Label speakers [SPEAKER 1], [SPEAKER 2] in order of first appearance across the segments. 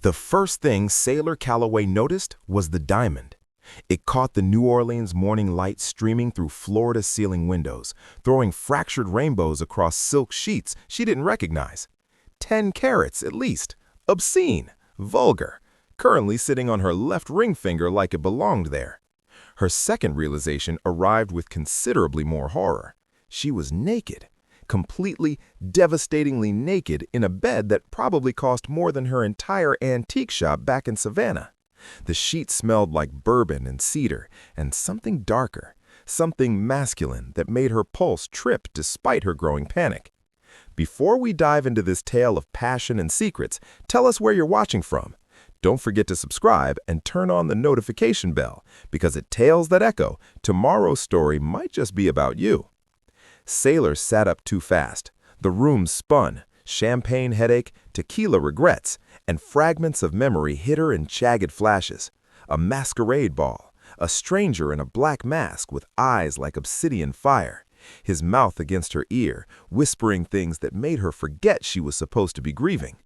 [SPEAKER 1] The first thing Saylor Calloway noticed was the diamond. It caught the New Orleans morning light streaming through floor-to-ceiling windows, throwing fractured rainbows across silk sheets she didn't recognize. 10 carats, at least. Obscene. Vulgar. Currently sitting on her left ring finger like it belonged there. Her second realization arrived with considerably more horror. She was naked. Completely, devastatingly naked in a bed that probably cost more than her entire antique shop back in Savannah. The sheet smelled like bourbon and cedar, and something darker, something masculine that made her pulse trip despite her growing panic. Before we dive into this tale of passion and secrets, tell us where you're watching from. Don't forget to subscribe and turn on the notification bell, because at Tales That Echo, tomorrow's story might just be about you. Saylor sat up too fast. The room spun. Champagne headache, tequila regrets, and fragments of memory hit her in jagged flashes. A masquerade ball. A stranger in a black mask with eyes like obsidian fire. His mouth against her ear, whispering things that made her forget she was supposed to be grieving.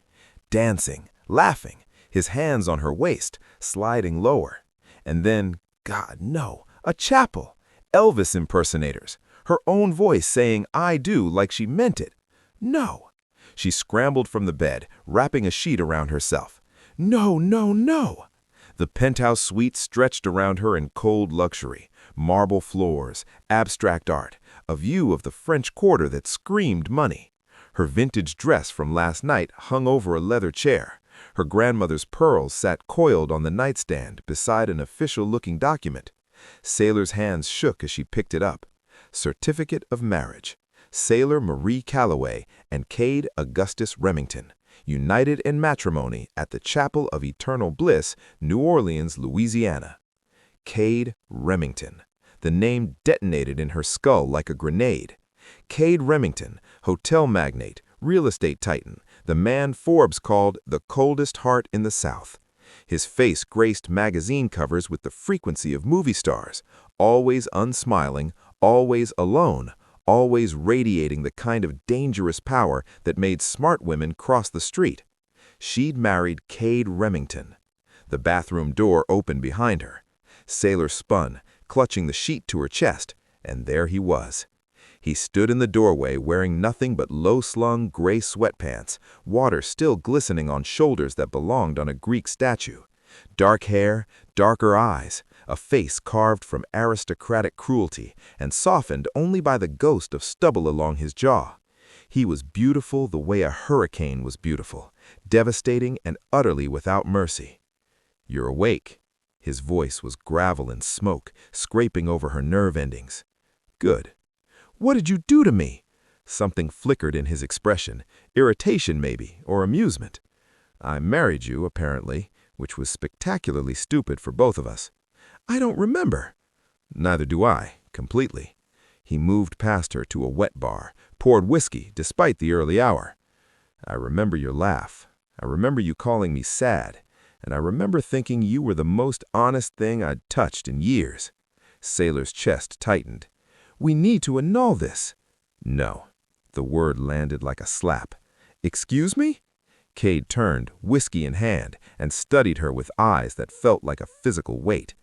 [SPEAKER 1] Dancing, laughing, his hands on her waist, sliding lower. And then, God, no, a chapel. Elvis impersonators. Her own voice saying, "I do," like she meant it. No. She scrambled from the bed, wrapping a sheet around herself. No, no, no. The penthouse suite stretched around her in cold luxury. Marble floors, abstract art, a view of the French Quarter that screamed money. Her vintage dress from last night hung over a leather chair. Her grandmother's pearls sat coiled on the nightstand beside an official-looking document. Saylor's hands shook as she picked it up. Certificate of marriage. Saylor Marie Calloway and Cade Augustus Remington, united in matrimony at the Chapel of Eternal Bliss, New Orleans, Louisiana. Cade Remington. The name detonated in her skull like a grenade. Cade Remington, hotel magnate, real estate titan, the man Forbes called the coldest heart in the South. His face graced magazine covers with the frequency of movie stars, always unsmiling, always alone, always radiating the kind of dangerous power that made smart women cross the street. She'd married Cade Remington. The bathroom door opened behind her. Saylor spun, clutching the sheet to her chest, and there he was. He stood in the doorway wearing nothing but low-slung gray sweatpants, water still glistening on shoulders that belonged on a Greek statue. Dark hair, darker eyes, a face carved from aristocratic cruelty and softened only by the ghost of stubble along his jaw. He was beautiful the way a hurricane was beautiful, devastating and utterly without mercy. "You're awake." His voice was gravel and smoke, scraping over her nerve endings. "Good." "What did you do to me?" Something flickered in his expression, irritation maybe, or amusement. "I married you, apparently, which was spectacularly stupid for both of us." "I don't remember." "Neither do I, completely." He moved past her to a wet bar, poured whiskey despite the early hour. "I remember your laugh. I remember you calling me sad, and I remember thinking you were the most honest thing I'd touched in years." Saylor's chest tightened. "We need to annul this." "No." The word landed like a slap. "Excuse me?" Cade turned, whiskey in hand, and studied her with eyes that felt like a physical weight.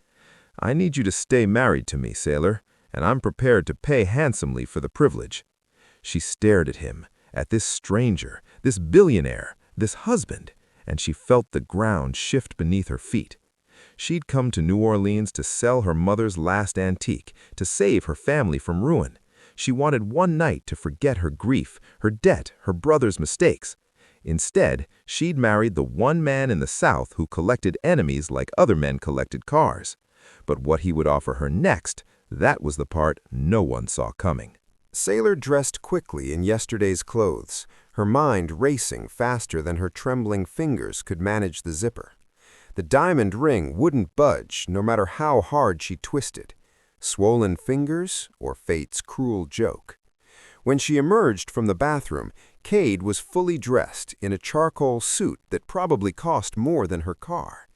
[SPEAKER 1] "I need you to stay married to me, Saylor, and I'm prepared to pay handsomely for the privilege." She stared at him, at this stranger, this billionaire, this husband, and she felt the ground shift beneath her feet. She'd come to New Orleans to sell her mother's last antique, to save her family from ruin. She wanted one night to forget her grief, her debt, her brother's mistakes. Instead, she'd married the one man in the South who collected enemies like other men collected cars. But what he would offer her next, that was the part no one saw coming. Saylor dressed quickly in yesterday's clothes, her mind racing faster than her trembling fingers could manage the zipper. The diamond ring wouldn't budge, no matter how hard she twisted. Swollen fingers or fate's cruel joke. When she emerged from the bathroom, Cade was fully dressed in a charcoal suit that probably cost more than her car.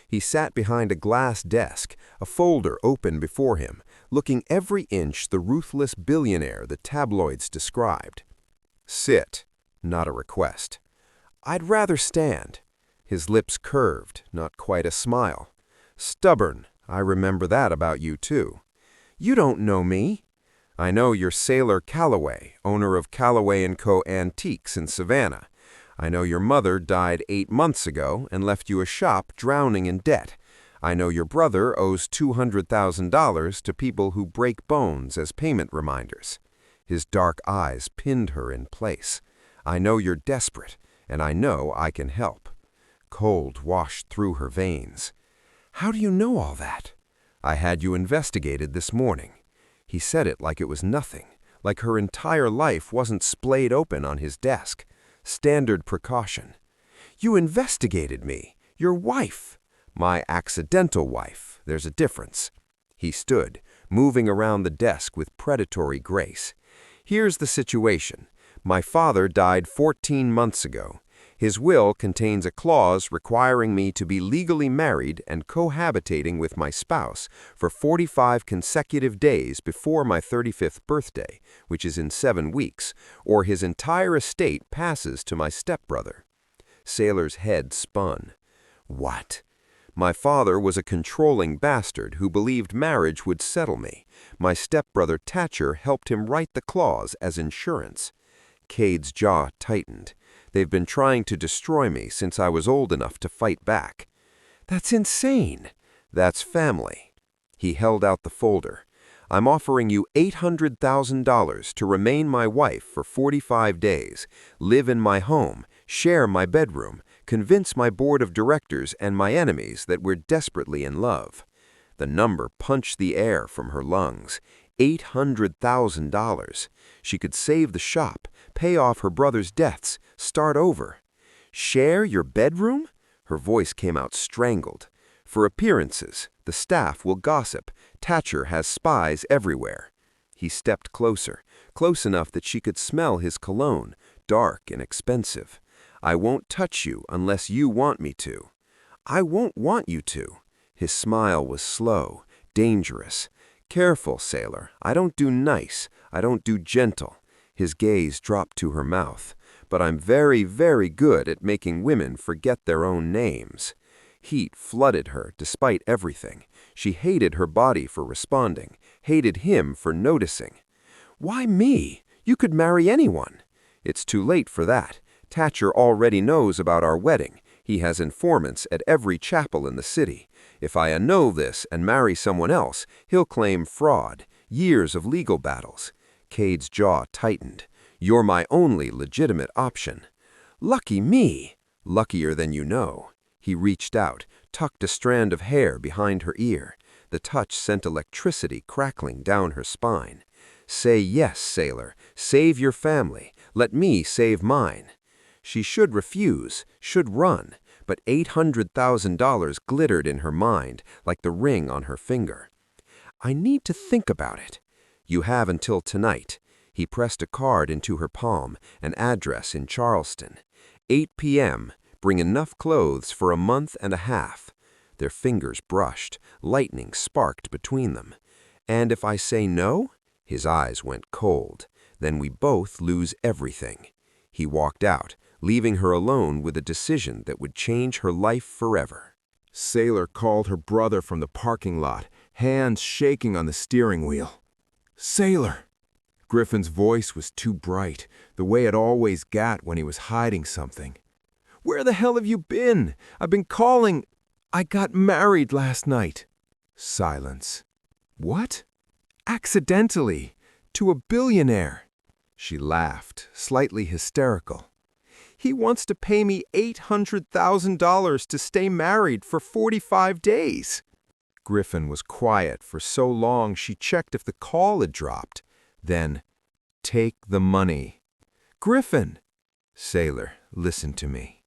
[SPEAKER 1] He sat behind a glass desk, a folder open before him, looking every inch the ruthless billionaire the tabloids described. "Sit," not a request. "I'd rather stand."
[SPEAKER 2] His lips curved, not quite a smile. "Stubborn. I remember that about you, too." "You don't know me." "I know you're Saylor Calloway, owner of Calloway & Co. Antiques in Savannah. I know your mother died 8 months ago and left you a shop drowning in debt. I know your brother owes $200,000 to people who break bones as payment reminders." His dark eyes pinned her in place. "I know you're desperate, and I know I can help." Cold washed through her veins. "How do you know all that?" "I had you investigated this morning." He said it like it was nothing, like her entire life wasn't splayed open on his desk. Standard precaution. "You investigated me. Your wife." "My accidental wife. There's a difference." He stood, moving around the desk with predatory grace. "Here's the situation. My father died 14 months ago. His will contains a clause requiring me to be legally married and cohabitating with my spouse for 45 consecutive days before my 35th birthday, which is in 7 weeks, or his entire estate passes to my stepbrother." Saylor's head spun. "What?" "My father was a controlling bastard who believed marriage would settle me. My stepbrother Thatcher helped him write the clause as insurance." Cade's jaw tightened. "They've been trying to destroy me since I was old enough to fight back." "That's insane." "That's family." He held out the folder. "I'm offering you $800,000 to remain my wife for 45 days, live in my home, share my bedroom, convince my board of directors and my enemies that we're desperately in love." The number punched the air from her lungs. $800,000. She could save the shop, pay off her brother's debts, start over. "Share your bedroom?" Her voice came out strangled. "For appearances. The staff will gossip. Thatcher has spies everywhere." He stepped closer, close enough that she could smell his cologne, dark and expensive. "I won't touch you unless you want me to." "I won't want you to." His smile was slow, dangerous. "Careful, Saylor. I don't do nice. I don't do gentle." His gaze dropped to her mouth. "But I'm very, very good at making women forget their own names." Heat flooded her despite everything. She hated her body for responding, hated him for noticing. "Why me? You could marry anyone." "It's too late for that. Thatcher already knows about our wedding. He has informants at every chapel in the city. If I annul this and marry someone else, he'll claim fraud, years of legal battles." Cade's jaw tightened. "You're my only legitimate option." "Lucky me." "Luckier than you know." He reached out, tucked a strand of hair behind her ear. The touch sent electricity crackling down her spine. "Say yes, Saylor. Save your family. Let me save mine." She should refuse, should run, but $800,000 glittered in her mind like the ring on her finger. "I need to think about it." "You have until tonight." He pressed a card into her palm, an address in Charleston. 8 p.m. Bring enough clothes for a month and a half. Their fingers brushed, lightning sparked between them. "And if I say no?" His eyes went cold. "Then we both lose everything." He walked out, leaving her alone with a decision that would change her life forever.
[SPEAKER 1] Saylor called her brother from the parking lot, hands shaking on the steering wheel. "Saylor!" Griffin's voice was too bright, the way it always got when he was hiding something. "Where the hell have you been? I've been calling. I got married last night." Silence. "What?" "Accidentally. To a billionaire." She laughed, slightly hysterical. "He wants to pay me $800,000 to stay married for 45 days. Griffin was quiet for so long she checked if the call had dropped. Then, "Take the money." "Griffin!" "Saylor, listen to me."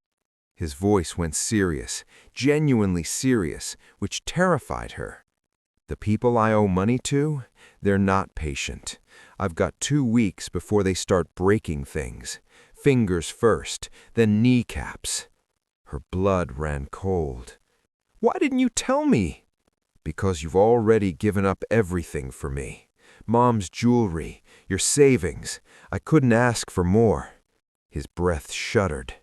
[SPEAKER 1] His voice went serious, genuinely serious, which terrified her. "The people I owe money to, they're not patient. I've got 2 weeks before they start breaking things. Fingers first, then kneecaps." Her blood ran cold. "Why didn't you tell me?" "Because you've already given up everything for me. Mom's jewelry, your savings. I couldn't ask for more." His breath shuddered.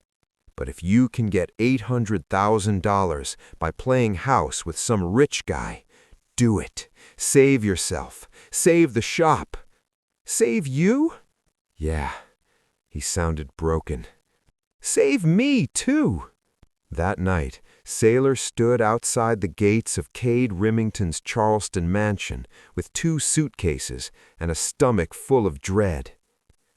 [SPEAKER 2] But if you can get $800,000 by playing house with some rich guy, do it. Save yourself. Save the shop. Save you? Yeah, he sounded broken. Save me, too. That night, Saylor stood outside the gates of Cade Remington's Charleston mansion with 2 suitcases and a stomach full of dread.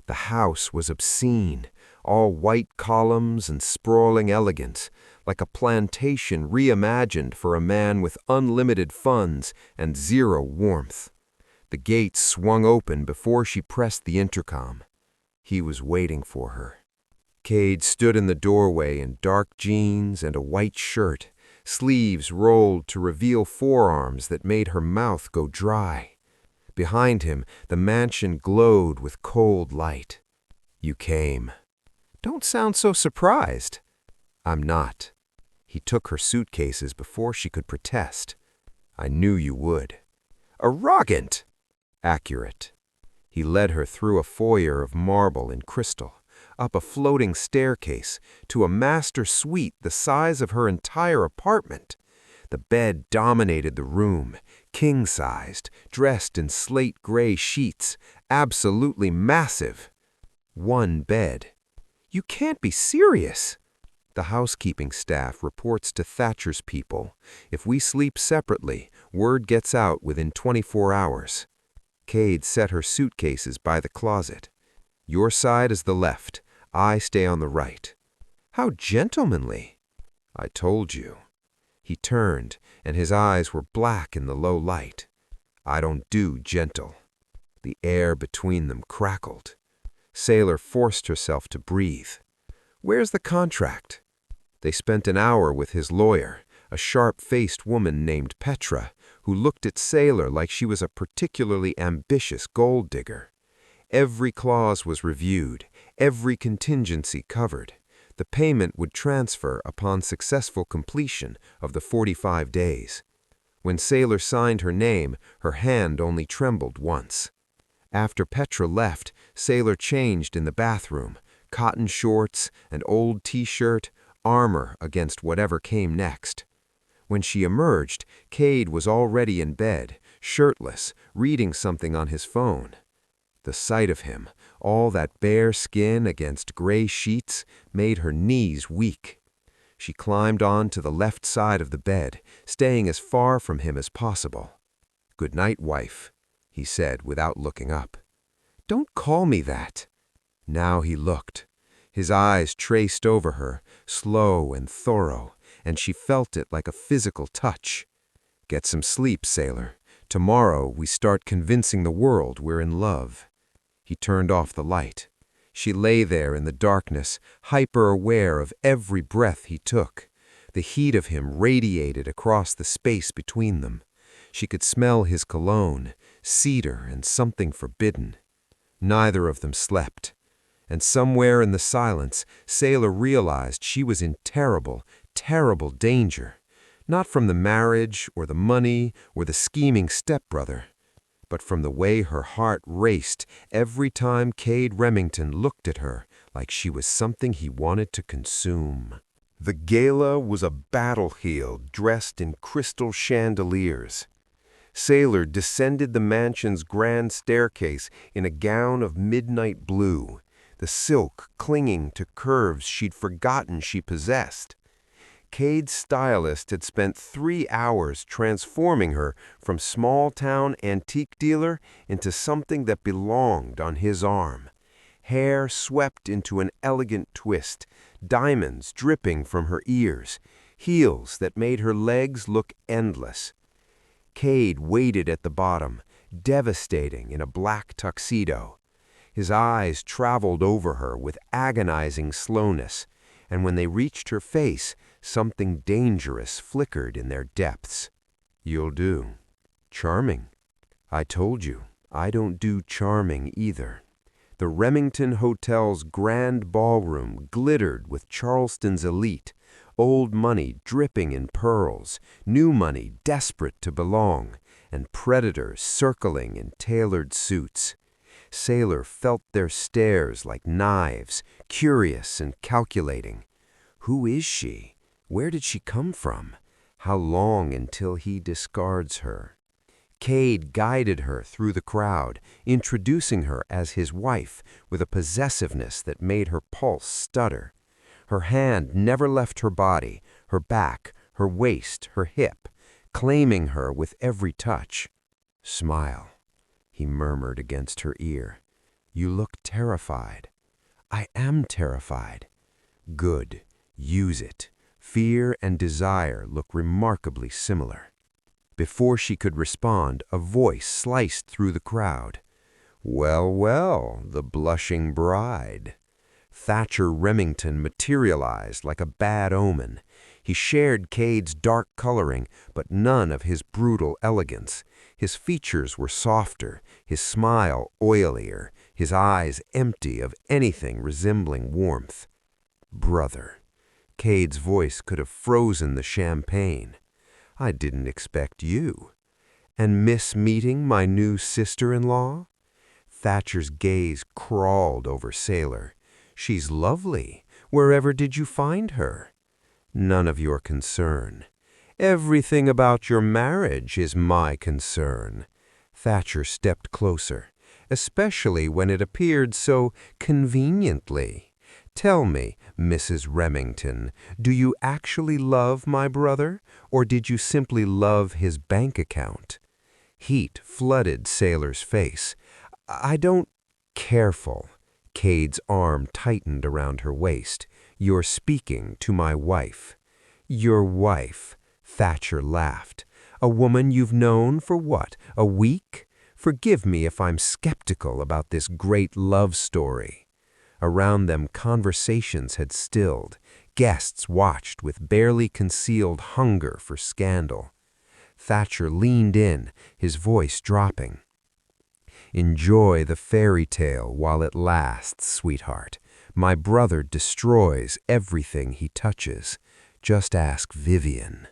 [SPEAKER 2] The house was obscene, all white columns and sprawling elegance, like a plantation reimagined for a man with unlimited funds and zero warmth. The gates swung open before she pressed the intercom. He was waiting for her. Cade stood in the doorway in dark jeans and a white shirt, sleeves rolled to reveal forearms that made her mouth go dry. Behind him, the mansion glowed with cold light. You came. Don't sound so surprised. I'm not. He took her suitcases before she could protest. I knew you would. Arrogant! Accurate. He led her through a foyer of marble and crystal, up a floating staircase, to a master suite the size of her entire apartment. The bed dominated the room, king-sized, dressed in slate-gray sheets, absolutely massive. 1 bed. You can't be serious. The housekeeping staff reports to Thatcher's people. If we sleep separately, word gets out within 24 hours. Cade set her suitcases by the closet. Your side is the left. I stay on the right. How gentlemanly. I told you. He turned, and his eyes were black in the low light. I don't do gentle. The air between them crackled. Saylor forced herself to breathe. Where's the contract? They spent an hour with his lawyer, a sharp-faced woman named Petra, who looked at Saylor like she was a particularly ambitious gold digger. Every clause was reviewed, every contingency covered. The payment would transfer upon successful completion of the 45 days. When Saylor signed her name, her hand only trembled once. After Petra left, Saylor changed in the bathroom, cotton shorts, an old t-shirt, armor against whatever came next. When she emerged, Cade was already in bed, shirtless, reading something on his phone. The sight of him, all that bare skin against gray sheets, made her knees weak. She climbed on to the left side of the bed, staying as far from him as possible. "Good night, wife," he said without looking up. "Don't call me that." Now he looked. His eyes traced over her, slow and thorough, and she felt it like a physical touch. "Get some sleep, Saylor. Tomorrow we start convincing the world we're in love." He turned off the light. She lay there in the darkness, hyper-aware of every breath he took. The heat of him radiated across the space between them. She could smell his cologne, cedar and something forbidden. Neither of them slept. And somewhere in the silence, Saylor realized she was in terrible, terrible danger. Not from the marriage or the money or the scheming stepbrother, but from the way her heart raced every time Cade Remington looked at her like she was something he wanted to consume. The gala was a battle-heel dressed in crystal chandeliers. Saylor descended the mansion's grand staircase in a gown of midnight blue, the silk clinging to curves she'd forgotten she possessed. Cade's stylist had spent 3 hours transforming her from small-town antique dealer into something that belonged on his arm. Hair swept into an elegant twist, diamonds dripping from her ears, heels that made her legs look endless. Cade waited at the bottom, devastating in a black tuxedo. His eyes traveled over her with agonizing slowness, and when they reached her face, something dangerous flickered in their depths. "You'll do. Charming." "I told you, I don't do charming either." The Remington Hotel's grand ballroom glittered with Charleston's elite, old money dripping in pearls, new money desperate to belong, and predators circling in tailored suits. Saylor felt their stares like knives, curious and calculating. Who is she? Where did she come from? How long until he discards her? Cade guided her through the crowd, introducing her as his wife with a possessiveness that made her pulse stutter. Her hand never left her body, her back, her waist, her hip, claiming her with every touch. "Smile," he murmured against her ear. "You look terrified." "I am terrified." "Good. Use it. Fear and desire look remarkably similar." Before she could respond, a voice sliced through the crowd. "Well, well, the blushing bride." Thatcher Remington materialized like a bad omen. He shared Cade's dark coloring, but none of his brutal elegance. His features were softer, his smile oilier, his eyes empty of anything resembling warmth. "Brother." Cade's voice could have frozen the champagne. "I didn't expect you." "And miss meeting my new sister-in-law?" Thatcher's gaze crawled over Saylor. "She's lovely. Wherever did you find her?" "None of your concern." "Everything about your marriage is my concern." Thatcher stepped closer, especially when it appeared so conveniently. "Tell me, Mrs. Remington, do you actually love my brother, or did you simply love his bank account?" Heat flooded Saylor's face. "I don't—" "Careful." Cade's arm tightened around her waist. "You're speaking to my wife." "Your wife?" Thatcher laughed. "A woman you've known for what, a week? Forgive me if I'm skeptical about this great love story." Around them, conversations had stilled. Guests watched with barely concealed hunger for scandal. Thatcher leaned in, his voice dropping. "Enjoy the fairy tale while it lasts, sweetheart. My brother destroys everything he touches. Just ask Vivian."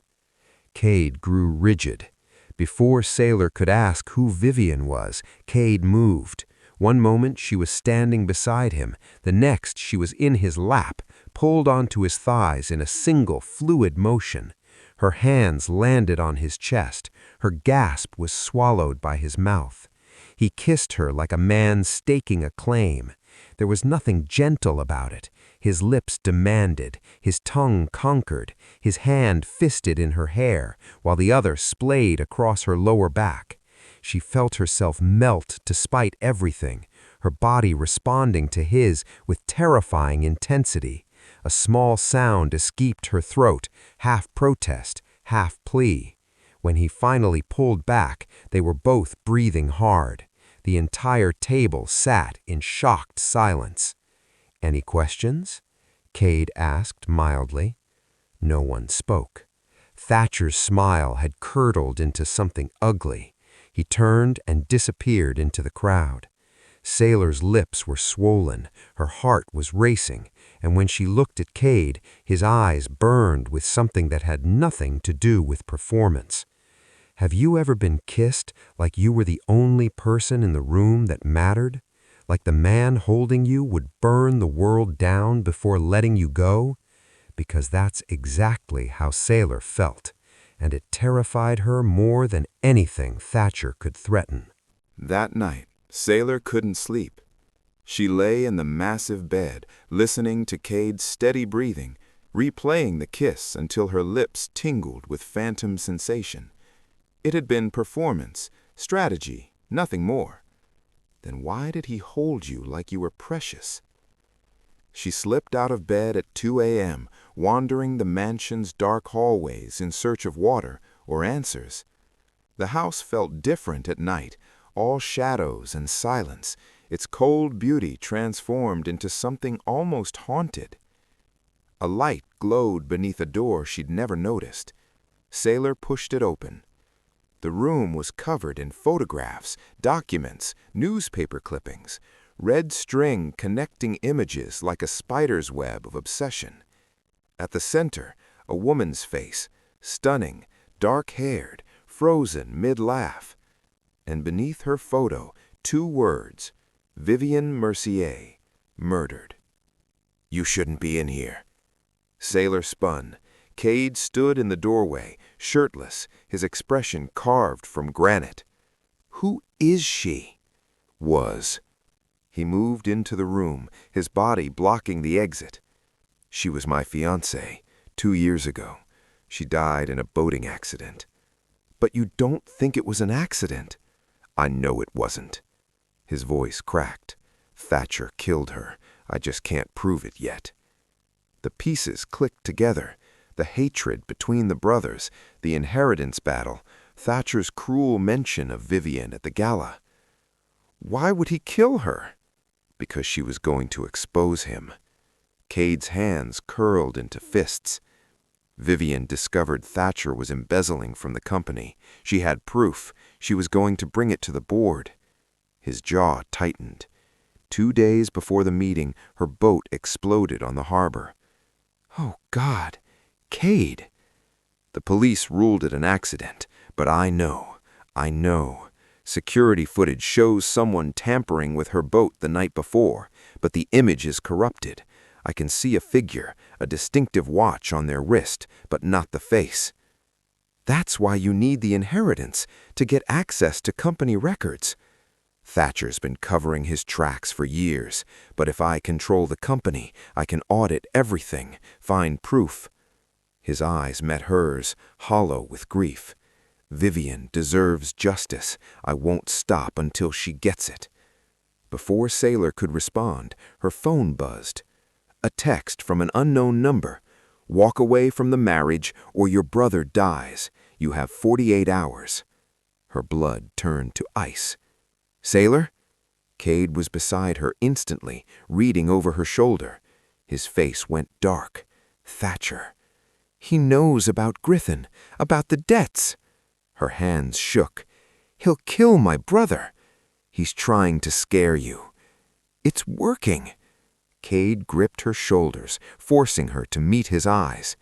[SPEAKER 2] Cade grew rigid. Before Saylor could ask who Vivian was, Cade moved. One moment she was standing beside him, the next she was in his lap, pulled onto his thighs in a single fluid motion. Her hands landed on his chest. Her gasp was swallowed by his mouth. He kissed her like a man staking a claim. There was nothing gentle about it. His lips demanded, his tongue conquered, his hand fisted in her hair, while the other splayed across her lower back. She felt herself melt despite everything, her body responding to his with terrifying intensity. A small sound escaped her throat, half protest, half plea. When he finally pulled back, they were both breathing hard. The entire table sat in shocked silence. "Any questions?" Cade asked mildly. No one spoke. Thatcher's smile had curdled into something ugly. He turned and disappeared into the crowd. Saylor's lips were swollen, her heart was racing, and when she looked at Cade, his eyes burned with something that had nothing to do with performance. Have you ever been kissed like you were the only person in the room that mattered? Like the man holding you would burn the world down before letting you go? Because that's exactly how Saylor felt, and it terrified her more than anything Thatcher could threaten.
[SPEAKER 1] That night, Saylor couldn't sleep. She lay in the massive bed, listening to Cade's steady breathing, replaying the kiss until her lips tingled with phantom sensation. It had been performance, strategy, nothing more. Then why did he hold you like you were precious? She slipped out of bed at 2 a.m., wandering the mansion's dark hallways in search of water or answers. The house felt different at night, all shadows and silence, its cold beauty transformed into something almost haunted. A light glowed beneath a door she'd never noticed. Saylor pushed it open. The room was covered in photographs, documents, newspaper clippings, red string connecting images like a spider's web of obsession. At the center, a woman's face, stunning, dark-haired, frozen mid-laugh. And beneath her photo, 2 words, Vivian Mercier, murdered. "You shouldn't be in here."
[SPEAKER 2] Saylor spun. Cade stood in the doorway, shirtless, his expression carved from granite. Who is she? Was. He moved into the room, his body blocking the exit. She was my fiancée, 2 years ago. She died in a boating accident. But you don't think it was an accident? I know it wasn't. His voice cracked. Thatcher killed her. I just can't prove it yet. The pieces clicked together. The hatred between the brothers, the inheritance battle, Thatcher's cruel mention of Vivian at the gala. Why would he kill her? Because she was going to expose him. Cade's hands curled into fists. Vivian discovered Thatcher was embezzling from the company. She had proof. She was going to bring it to the board. His jaw tightened. 2 days before the meeting, her boat exploded on the harbor. Oh, God. Cade. The police ruled it an accident, but I know. Security footage shows someone tampering with her boat the night before, but the image is corrupted. I can see a figure, a distinctive watch on their wrist, but not the face. That's why you need the inheritance, to get access to company records. Thatcher's been covering his tracks for years, but if I control the company, I can audit everything, find proof. His eyes met hers, hollow with grief. Vivian deserves justice. I won't stop until she gets it. Before Saylor could respond, her phone buzzed. A text from an unknown number. Walk away from the marriage or your brother dies. You have 48 hours. Her blood turned to ice. Saylor? Cade was beside her instantly, reading over her shoulder. His face went dark. Thatcher. He knows about Griffin, about the debts. Her hands shook. He'll kill my brother. He's trying to scare you. It's working. Cade gripped her shoulders, forcing her to meet his eyes.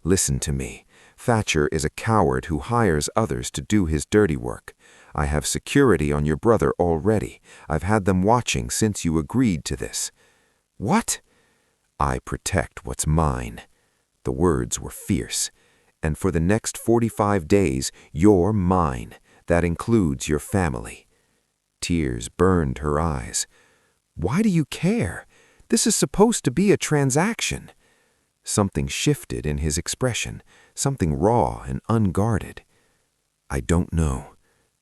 [SPEAKER 2] Listen to me. Thatcher is a coward who hires others to do his dirty work. I have security on your brother already. I've had them watching since you agreed to this. What? I protect what's mine. The words were fierce. And for the next 45 days, you're mine. That includes your family. Tears burned her eyes. Why do you care? This is supposed to be a transaction. Something shifted in his expression, something raw and unguarded. I don't know,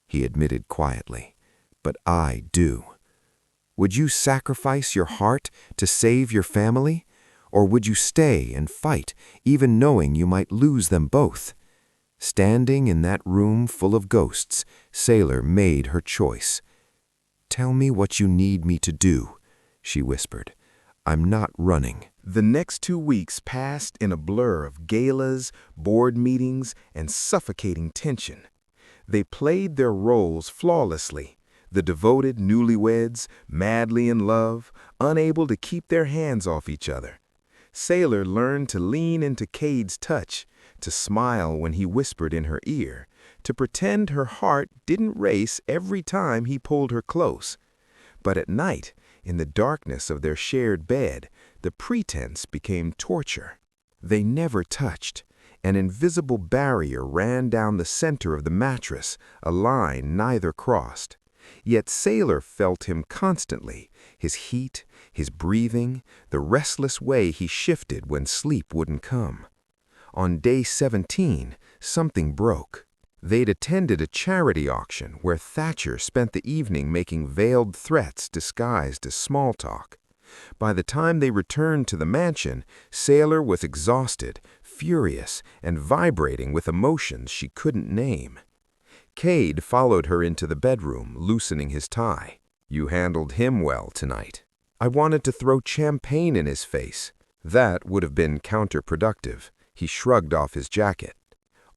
[SPEAKER 2] he admitted quietly, but I do. Would you sacrifice your heart to save your family? Or would you stay and fight, even knowing you might lose them both? Standing in that room full of ghosts, Saylor made her choice. Tell me what you need me to do, she whispered. I'm not running.
[SPEAKER 1] The next 2 weeks passed in a blur of galas, board meetings, and suffocating tension. They played their roles flawlessly. The devoted newlyweds, madly in love, unable to keep their hands off each other. Saylor learned to lean into Cade's touch, to smile when he whispered in her ear, to pretend her heart didn't race every time he pulled her close. But at night, in the darkness of their shared bed, the pretense became torture. They never touched. An invisible barrier ran down the center of the mattress, a line neither crossed. Yet Saylor felt him constantly, his heat, his breathing, the restless way he shifted when sleep wouldn't come. On day 17, something broke. They'd attended a charity auction where Thatcher spent the evening making veiled threats disguised as small talk. By the time they returned to the mansion, Saylor was exhausted, furious, and vibrating with emotions she couldn't name. Cade followed her into the bedroom, loosening his tie. You handled him well tonight. I wanted to throw champagne in his face. That would have been counterproductive. He shrugged off his jacket.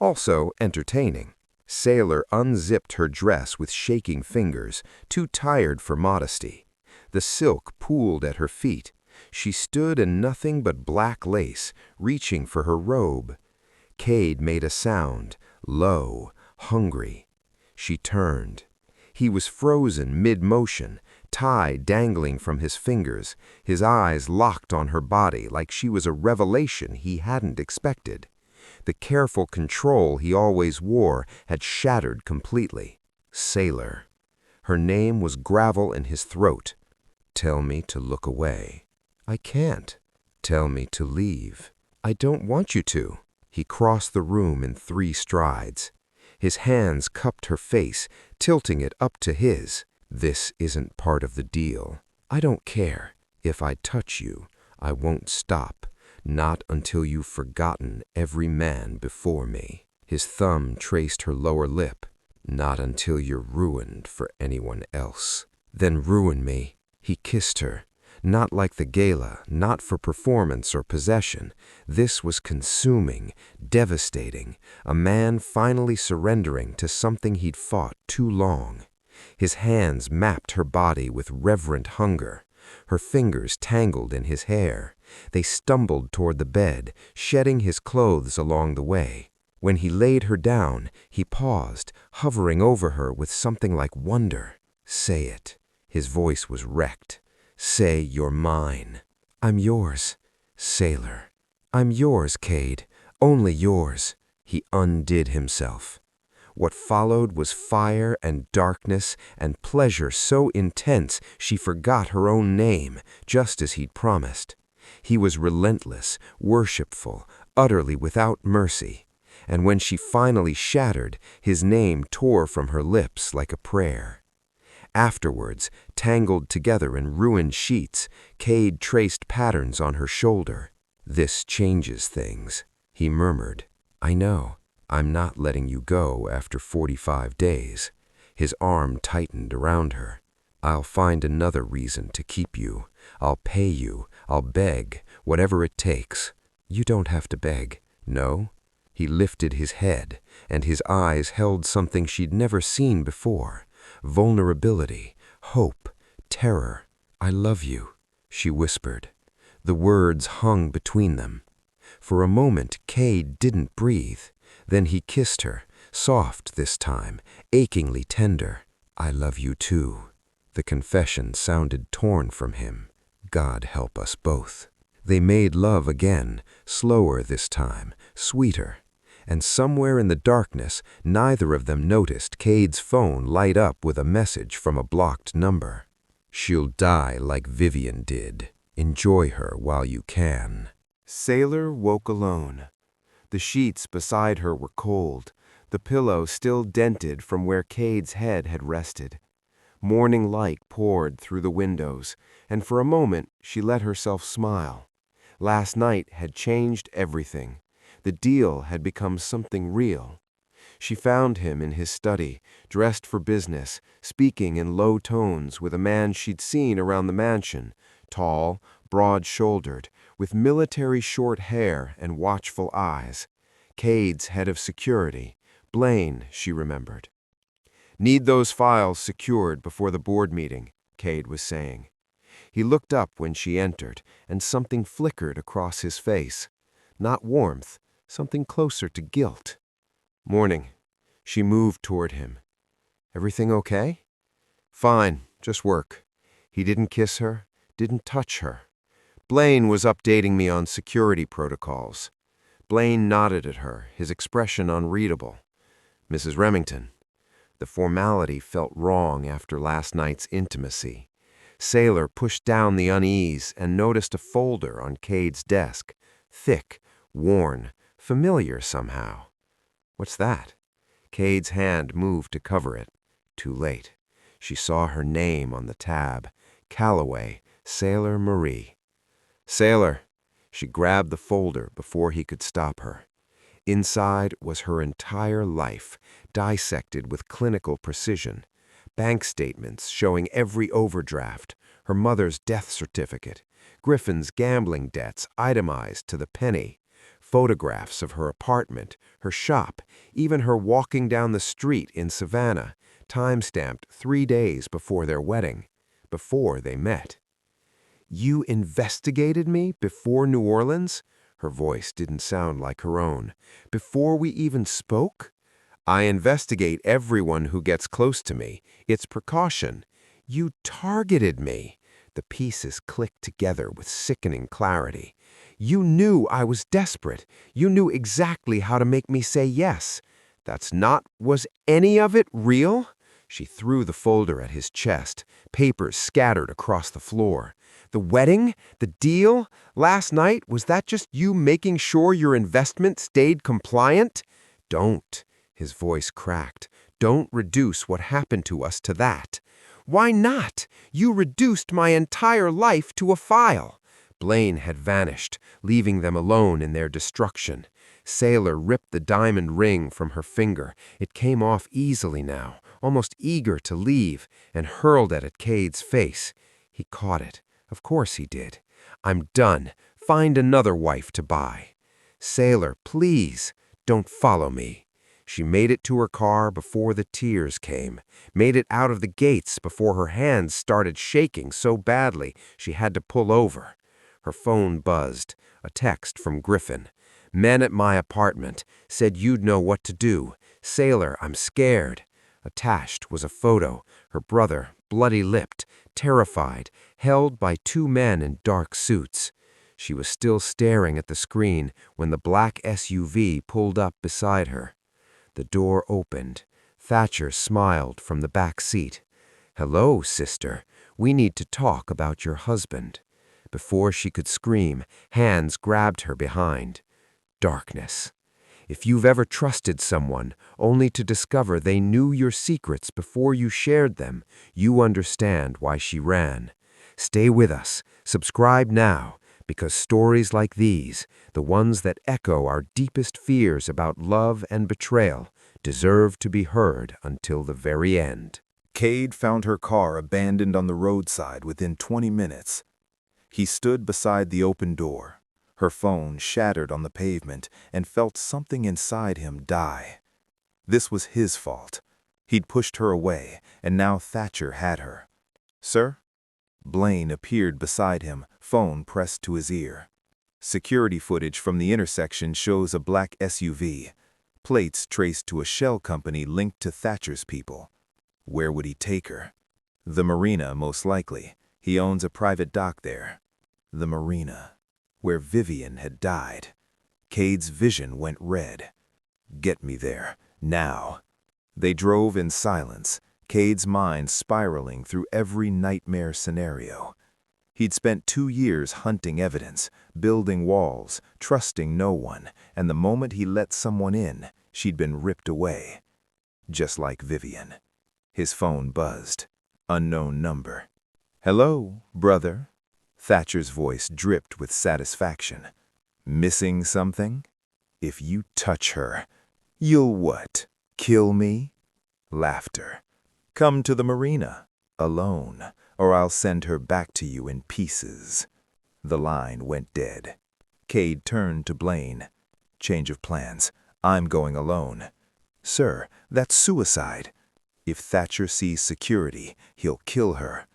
[SPEAKER 1] Also entertaining. Saylor unzipped her dress with shaking fingers, too tired for modesty. The silk pooled at her feet. She stood in nothing but black lace, reaching for her robe. Cade made a sound, low, hungry. She turned. He was frozen mid-motion,
[SPEAKER 2] tie dangling from his fingers, his eyes locked on her body like she was a revelation he hadn't expected. The careful control he always wore had shattered completely. Saylor. Her name was gravel in his throat. Tell me to look away. I can't. Tell me to leave. I don't want you to. He crossed the room in 3 strides. His hands cupped her face, tilting it up to his. This isn't part of the deal. I don't care. If I touch you, I won't stop. Not until you've forgotten every man before me. His thumb traced her lower lip. Not until you're ruined for anyone else. Then ruin me. He kissed her. Not like the gala, not for performance or possession. This was consuming, devastating, a man finally surrendering to something he'd fought too long. His hands mapped her body with reverent hunger. Her fingers tangled in his hair. They stumbled toward the bed, shedding his clothes along the way. When he laid her down, he paused, hovering over her with something like wonder. Say it. His voice was wrecked. Say you're mine. I'm yours, Saylor. I'm yours, Cade. Only yours. He undid himself. What followed was fire and darkness and pleasure so intense she forgot her own name, just as he'd promised. He was relentless, worshipful, utterly without mercy. And when she finally shattered, his name tore from her lips like a prayer. Afterwards, tangled together in ruined sheets, Cade traced patterns on her shoulder. This changes things, he murmured. I know. I'm not letting you go after 45 days. His arm tightened around her. I'll find another reason to keep you. I'll pay you. I'll beg, whatever it takes. You don't have to beg. No? He lifted his head, and his eyes held something she'd never seen before. Vulnerability, hope, terror. I love you, she whispered. The words hung between them. For a moment, Cade didn't breathe. Then he kissed her, soft this time, achingly tender. I love you too. The confession sounded torn from him. God help us both. They made love again, slower this time, sweeter. And somewhere in the darkness, neither of them noticed Cade's phone light up with a message from a blocked number. She'll die like Vivian did. Enjoy her while you can.
[SPEAKER 1] Saylor woke alone. The sheets beside her were cold, the pillow still dented from where Cade's head had rested. Morning light poured through the windows, and for a moment she let herself smile. Last night had changed everything. The deal had become something real. She found him in his study, dressed for business, speaking in low tones with a man she'd seen around the mansion, tall, broad-shouldered, with military short hair and watchful eyes. Cade's head of security, Blaine, she remembered. Need those files secured before the board meeting, Cade was saying. He looked up when she entered, and something flickered across his face. Not warmth, something closer to guilt. Morning. She moved toward him. Everything okay? Fine, just work. He didn't kiss her, didn't touch her. Blaine was updating me on security protocols. Blaine nodded at her, his expression unreadable. Mrs. Remington. The formality felt wrong after last night's intimacy. Saylor pushed down the unease and noticed a folder on Cade's desk. Thick, worn, familiar somehow. What's that? Cade's hand moved to cover it. Too late. She saw her name on the tab. Calloway, Saylor Marie. Saylor. She grabbed the folder before he could stop her. Inside was her entire life, dissected with clinical precision. Bank statements showing every overdraft, her mother's death certificate, Griffin's gambling debts itemized to the penny, photographs of her apartment, her shop, even her walking down the street in Savannah, time-stamped 3 days before their wedding, before they met. You investigated me before New Orleans? Her voice didn't sound like her own. Before we even spoke? I investigate everyone who gets close to me. It's precaution.
[SPEAKER 2] You targeted me. The pieces clicked together with sickening clarity. You knew I was desperate. You knew exactly how to make me say yes. Was any of it real? She threw the folder at his chest, papers scattered across the floor. The wedding? The deal? Last night, was that just you making sure your investment stayed compliant? Don't. His voice cracked. Don't reduce what happened to us to that. Why not? You reduced my entire life to a file. Blaine had vanished, leaving them alone in their destruction. Saylor ripped the diamond ring from her finger. It came off easily now, almost eager to leave, and hurled it at Cade's face. He caught it. Of course he did. I'm done. Find another wife to buy. Saylor, please, don't follow me. She made it to her car before the tears came, made it out of the gates before her hands started shaking so badly she had to pull over. Her phone buzzed, a text from Griffin. Men at my apartment said you'd know what to do. Saylor, I'm scared. Attached was a photo, her brother, bloody-lipped, terrified, held by two men in dark suits. She was still staring at the screen when the black SUV pulled up beside her. The door opened. Thatcher smiled from the back seat. Hello, sister. We need to talk about your husband. Before she could scream, hands grabbed her behind. Darkness. If you've ever trusted someone only to discover they knew your secrets before you shared them, you understand why she ran. Stay with us. Subscribe now, because stories like these, the ones that echo our deepest fears about love and betrayal, deserve to be heard until the very end.
[SPEAKER 1] Cade found her car abandoned on the roadside within 20 minutes. He stood beside the open door, her phone shattered on the pavement, and felt something inside him die. This was his fault. He'd pushed her away, and now Thatcher had her. Sir? Blaine appeared beside him, phone pressed to his ear. Security footage from the intersection shows a black SUV. Plates traced to a shell company linked to Thatcher's people. Where would he take her? The marina, most likely. He owns a private dock there. The marina, where Vivian had died. Cade's vision went red. Get me there, now. They drove in silence, Cade's mind spiraling through every nightmare scenario. He'd spent 2 years hunting evidence, building walls, trusting no one, and the moment he let someone in, she'd been ripped away. Just like Vivian. His phone buzzed. Unknown number. Hello, brother. Thatcher's voice dripped with satisfaction. Missing something? If you touch her, you'll what? Kill me? Laughter. Come to the marina, alone, or I'll send her back to you in pieces. The line went dead. Cade turned to Blaine. Change of plans. I'm going alone. Sir, that's suicide. If Thatcher sees security, he'll kill her.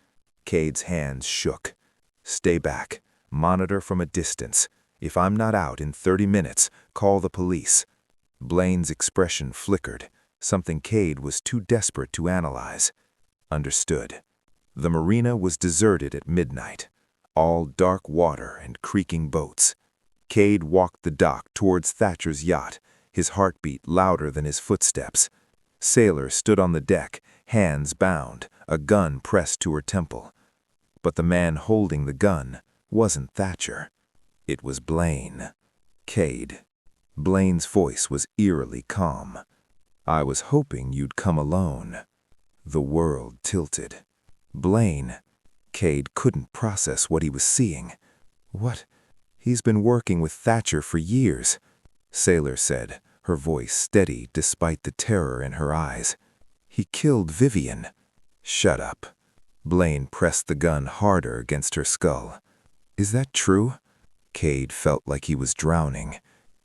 [SPEAKER 1] Cade's hands shook. Stay back. Monitor from a distance. If I'm not out in 30 minutes, call the police. Blaine's expression flickered, something Cade was too desperate to analyze. Understood. The marina was deserted at midnight. All dark water and creaking boats. Cade walked the dock towards Thatcher's yacht, his heartbeat louder than his footsteps. Saylor stood on the deck, hands bound, a gun pressed to her temple. But the man holding the gun wasn't Thatcher. It was Blaine. Cade. Blaine's voice was eerily calm. I was hoping you'd come alone. The world tilted. Blaine. Cade couldn't process what he was seeing. What? He's been working with Thatcher for years, Saylor said, her voice steady despite the terror in her eyes. He killed Vivian. Shut up. Blaine pressed the gun harder against her skull. Is that true? Cade felt like he was drowning.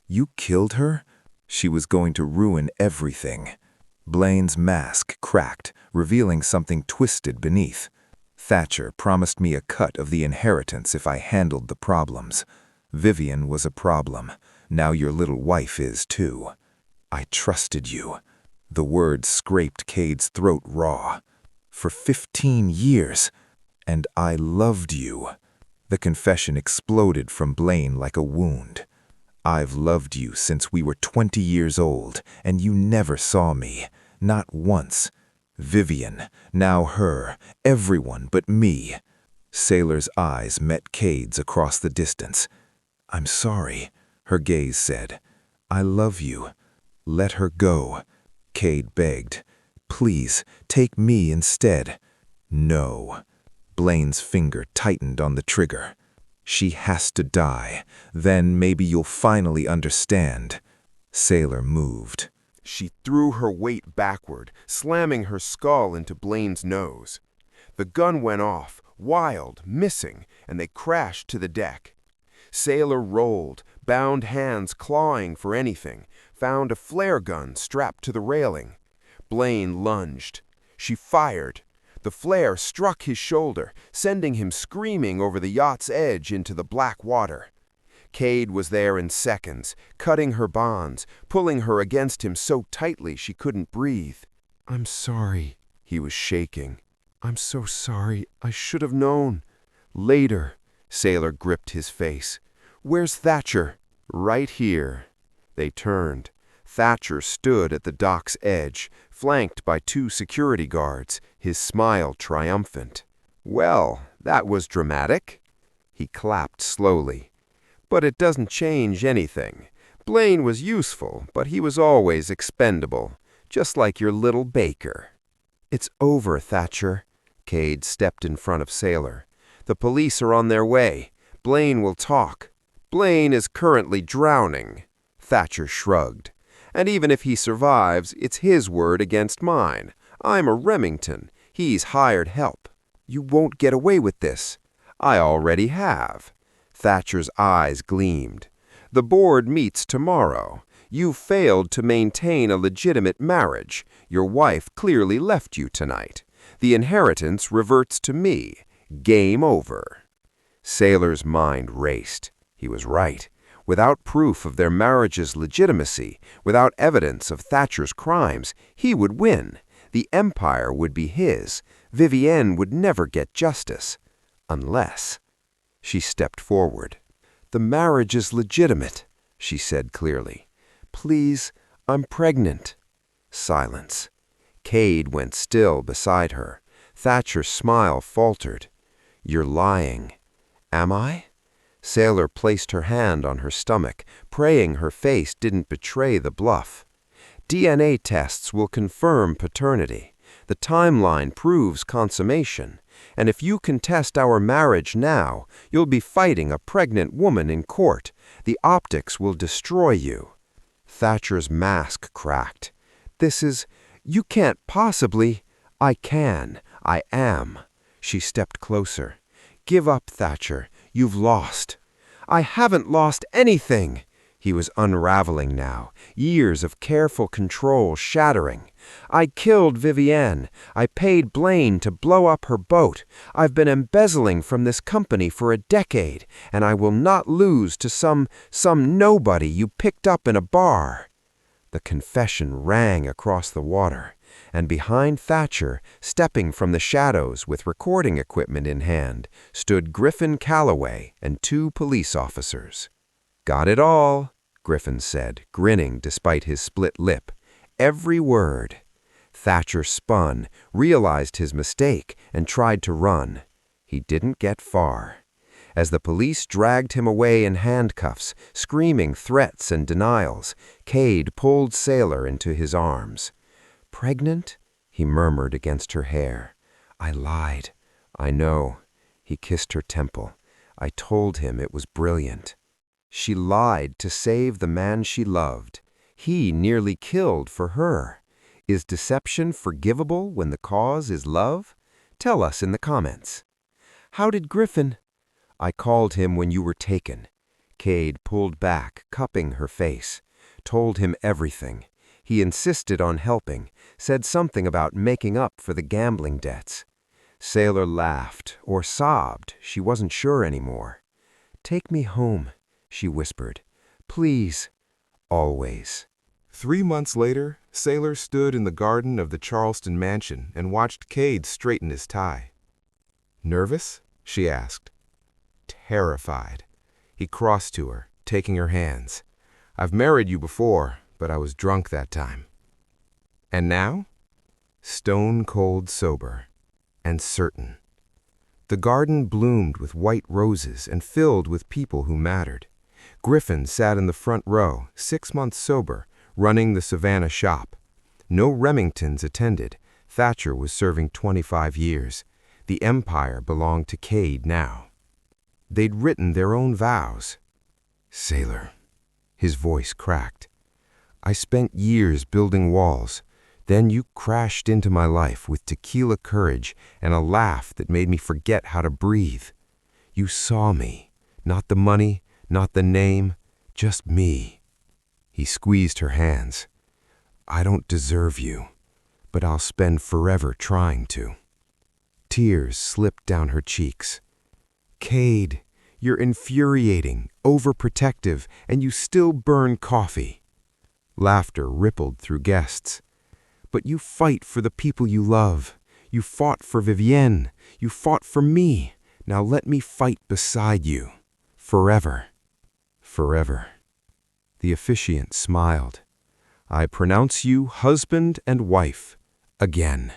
[SPEAKER 1] You killed her? She was going to ruin everything. Blaine's mask cracked, revealing something twisted beneath. Thatcher promised me a cut of the inheritance if I handled the problems. Vivian was a problem. Now your little wife is too. I trusted you. The words scraped Cade's throat raw. For 15 years. And I loved you." The confession exploded from Blaine like a wound. "I've loved you since we were 20 years old, and you never saw me. Not once. Vivian, now her, everyone but me." Saylor's eyes met Cade's across the distance. "I'm sorry," her gaze said. "I love you. Let her go." Cade begged. "Please, take me instead." "No." Blaine's finger tightened on the trigger. "She has to die. Then maybe you'll finally understand." Saylor moved.
[SPEAKER 2] She threw her weight backward, slamming her skull into Blaine's nose. The gun went off, wild, missing, and they crashed to the deck. Saylor rolled, bound hands clawing for anything, found a flare gun strapped to the railing. Blaine lunged. She fired. The flare struck his shoulder, sending him screaming over the yacht's edge into the black water. Cade was there in seconds, cutting her bonds, pulling her against him so tightly she couldn't breathe. "I'm sorry," he was shaking. "I'm so sorry. I should have known." "Later." Saylor gripped his face. "Where's Thatcher?" "Right here." They turned. Thatcher stood at the dock's edge, flanked by 2 security guards, his smile triumphant. "Well, that was dramatic." He clapped slowly. "But it doesn't change anything. Blaine was useful, but he was always expendable, just like your little baker." "It's over, Thatcher." Cade stepped in front of Saylor. "The police are on their way. Blaine will talk." "Blaine is currently drowning." Thatcher shrugged. "And even if he survives, it's his word against mine. I'm a Remington. He's hired help." "You won't get away with this." "I already have." Thatcher's eyes gleamed. "The board meets tomorrow. You failed to maintain a legitimate marriage. Your wife clearly left you tonight. The inheritance reverts to me. Game over." Saylor's mind raced. He was right. Without proof of their marriage's legitimacy, without evidence of Thatcher's crimes, he would win. The empire would be his. Vivienne would never get justice. Unless... She stepped forward. "The marriage is legitimate," she said clearly. "Please, I'm pregnant." Silence. Cade went still beside her. Thatcher's smile faltered. "You're lying." "Am I?" Saylor placed her hand on her stomach, praying her face didn't betray the bluff. "DNA tests will confirm paternity. The timeline proves consummation. And if you contest our marriage now, you'll be fighting a pregnant woman in court. The optics will destroy you." Thatcher's mask cracked. You can't possibly." "I can. I am." She stepped closer. "Give up, Thatcher. You've lost." "I haven't lost anything." He was unraveling now, years of careful control shattering. "I killed Vivienne. I paid Blaine to blow up her boat. I've been embezzling from this company for a decade, and I will not lose to some nobody you picked up in a bar." The confession rang across the water, and behind Thatcher, stepping from the shadows with recording equipment in hand, stood Griffin Calloway and 2 police officers. "Got it all," Griffin said, grinning despite his split lip. "Every word." Thatcher spun, realized his mistake, and tried to run. He didn't get far. As the police dragged him away in handcuffs, screaming threats and denials, Cade pulled Saylor into his arms. "Pregnant?" he murmured against her hair. "I lied." "I know." He kissed her temple. "I told him it was brilliant." She lied to save the man she loved. He nearly killed for her. Is deception forgivable when the cause is love? Tell us in the comments. "How did Griffin—" "I called him when you were taken." Cade pulled back, cupping her face. "Told him everything. He insisted on helping, said something about making up for the gambling debts." Saylor laughed, or sobbed. She wasn't sure anymore. "Take me home," she whispered. "Please." "Always."
[SPEAKER 1] 3 months later, Saylor stood in the garden of the Charleston mansion and watched Cade straighten his tie. "Nervous?" she asked. Terrified. He crossed to her, taking her hands. "I've married you before, but I was drunk that time." "And now?" "Stone-cold sober. And certain." The garden bloomed with white roses and filled with people who mattered. Griffin sat in the front row, 6 months sober, running the Savannah shop. No Remingtons attended. Thatcher was serving 25 years. The empire belonged to Cade now. They'd written their own vows. "Saylor," his voice cracked. "I spent years building walls. Then you crashed into my life with tequila courage and a laugh that made me forget how to breathe. You saw me, not the money, not the name, just me." He squeezed her hands. "I don't deserve you, but I'll spend forever trying to." Tears slipped down her cheeks. "Cade, you're infuriating, overprotective, and you still burn coffee." Laughter rippled through guests. "But you fight for the people you love. You fought for Vivienne. You fought for me. Now let me fight beside you. Forever." "Forever." The officiant smiled. "I pronounce you husband and wife. Again."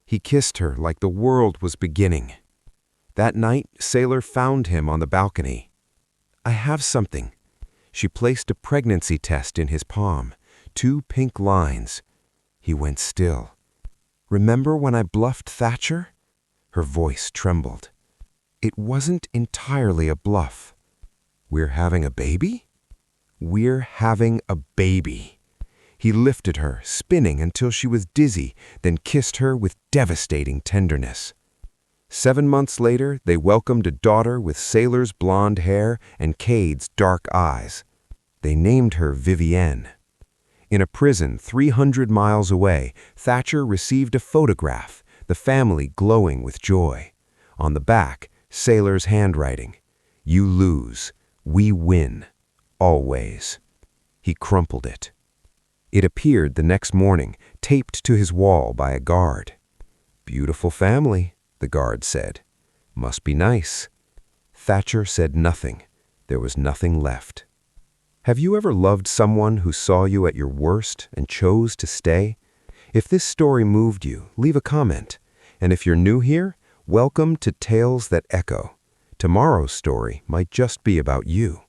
[SPEAKER 1] He kissed her like the world was beginning. That night, Saylor found him on the balcony. "I have something." She placed a pregnancy test in his palm, 2 pink lines. He went still. "Remember when I bluffed Thatcher?" Her voice trembled. "It wasn't entirely a bluff." "We're having a baby?" "We're having a baby." He lifted her, spinning until she was dizzy, then kissed her with devastating tenderness. 7 months later, they welcomed a daughter with Saylor's blonde hair and Cade's dark eyes. They named her Vivienne. In a prison 300 miles away, Thatcher received a photograph, the family glowing with joy. On the back, Saylor's handwriting. "You lose. We win. Always." He crumpled it. It appeared the next morning, taped to his wall by a guard. "Beautiful family," the guard said. "Must be nice." Thatcher said nothing. There was nothing left. Have you ever loved someone who saw you at your worst and chose to stay? If this story moved you, leave a comment. And if you're new here, welcome to Tales That Echo. Tomorrow's story might just be about you.